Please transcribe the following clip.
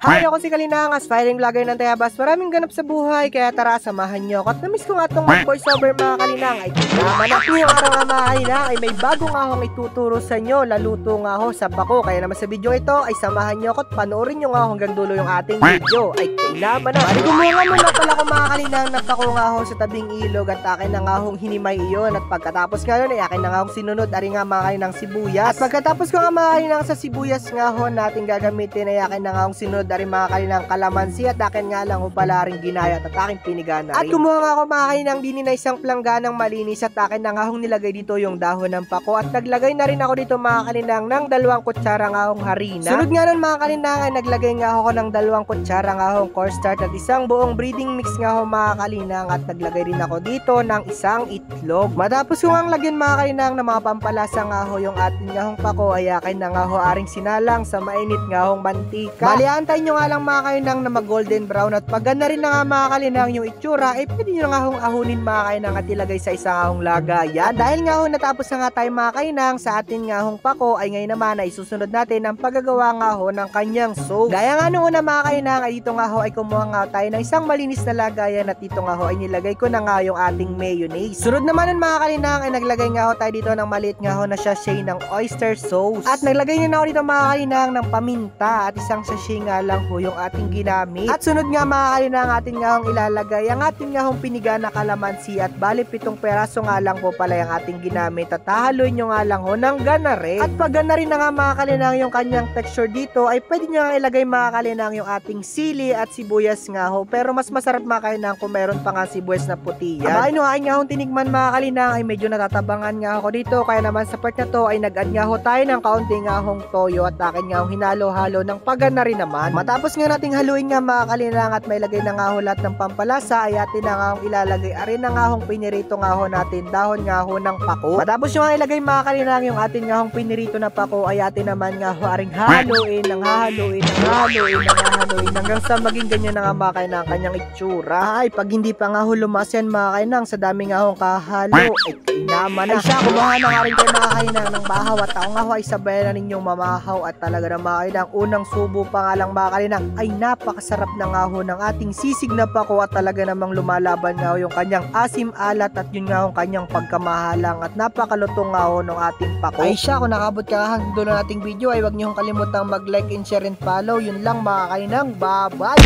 Hi, ako si Kalinang, aspiring vlogger ng Tayabas. Maraming ganap sa buhay, kaya tara, samahan nyo ako. At namiss ko nga itong mag-voiceover mga Kalinang. Ay, naman ako yung araw nga mga Kalinang ay may bago nga akong ituturo sa inyo. Laluto nga ako sa bako. Kaya naman sa video ito ay samahan nyo ako at panoorin nyo nga ako hanggang dulo yung ating video. Ay, naman na. Bali gumunga muna pala ko mga Kalinang. Napako nga ako sa tabing ilog at akin na nga akong hinimay iyon. At pagkatapos nga yun ay akin na nga akong sinunod. Ari nga mga Kalinang sibuyas. At pagkatapos ko nga mga Kalinang sa sibuyas nga ho natin gagamitin ay akin na nga akong sinunod. Dari mga Kalinang kalamansi at akin nga lang pala ring ginayat at aking piniga na rin. At kumuha nga ako mga Kalinang din na isang plangganang malinis at akin na nga akong nilagay dito yung dahon ng pako at naglagay na rin ako dito mga Kalinang ng 2 kutsara nga akong harina. Sunod nga nun mga Kalinang ay naglagay nga ako ng 2 kutsara nga akong cornstarch at isang buong breading mix nga ako mga Kalinang at naglagay rin ako dito ng isang itlog. Matapos ko nga lagyan mga Kalinang na mga pampalasa nga ako yung atin nga akong pako ay akin na nga ako aring sinalang sa mainit nga akong mantika. Bali antay nyo nga lang mga Kalinang na mag golden brown at pag na rin na nga mga Kalinang yung itsura ay pwede nyo nga akong ahunin mga Kalinang at ilagay sa isang ahong lagayan. Dahil nga ho natapos na nga tayo mga Kalinang sa atin nga ahong pako ay ngayon naman ay susunod natin ang paggagawa nga ho ng kanyang sauce. Gaya nga noon na mga Kalinang ay dito nga ho ay kumuha nga tayo ng isang malinis na lagayan at dito nga ho ay nilagay ko na nga yung ating mayonnaise. Sunod naman nun mga Kalinang ay naglagay nga ho tayo dito ng maliit nga ho na sachet ng oyster sauce at naglagay nyo na ho dito mga Kalinang ng paminta at isang sachet nga lang ho yung ating ginamit. At sunod nga mga Kalinang atin nga hong ilalagay ang atin nga hong piniga na kalamansi at bali 7 peraso nga lang po pala yung ating ginamit at hahaluin nyo nga lang ho ng ganare. At pag ganare na nga mga Kalinang yung kanyang texture dito ay pwede nyo nga ilagay mga Kalinang yung ating sili at sibuyas nga ho, pero mas masarap mga Kalinang kung meron pa nga sibuyas na puti yan. Abay no aking nga hong tinikman mga Kalinang ay medyo natatabangan nga ako dito, kaya naman sa part na to ay nag-add nga ho tayo ng kaunti nga hong toyo at akin nga hong hinalo-halo ng pagganare naman. Matapos nga nating haluin nga mga Kalinang at may lagay na nga ho lahat ng pampalasa ay atin na nga hong ilalagay arin na nga hong pinirito nga ho natin dahon nga ho ng pako. Matapos yung nga ilagay mga Kalinang yung atin nga hong pinirito na pako ay atin naman nga ho aring haluin ng haluin ng haluin ng haluin hanggang sa maging ganyan na nga mga Kalinang kanyang itsura. Ay pag hindi pa nga ho lumas yan mga Kalinang sa dami nga hong kahalo ay naman na. Ay siya kumaha na nga rin kayo mga Kalinang ng bahaw at ako nga ho ay sabay na ninyong mamahaw at talaga na mga Kalinang unang subo pa nga lang mga Kalinang ay napakasarap na nga ho ng ating sisig na pako at talaga namang lumalaban nga ho yung kanyang asim alat at yun nga ho kanyang pagkamahalang at napakalutong nga ho ng ating pako. Ay siya kung nakabot ka hanggang dulo nating video ay wag nyo kalimutang mag like and share and follow. Yun lang mga Kalinang, bye bye.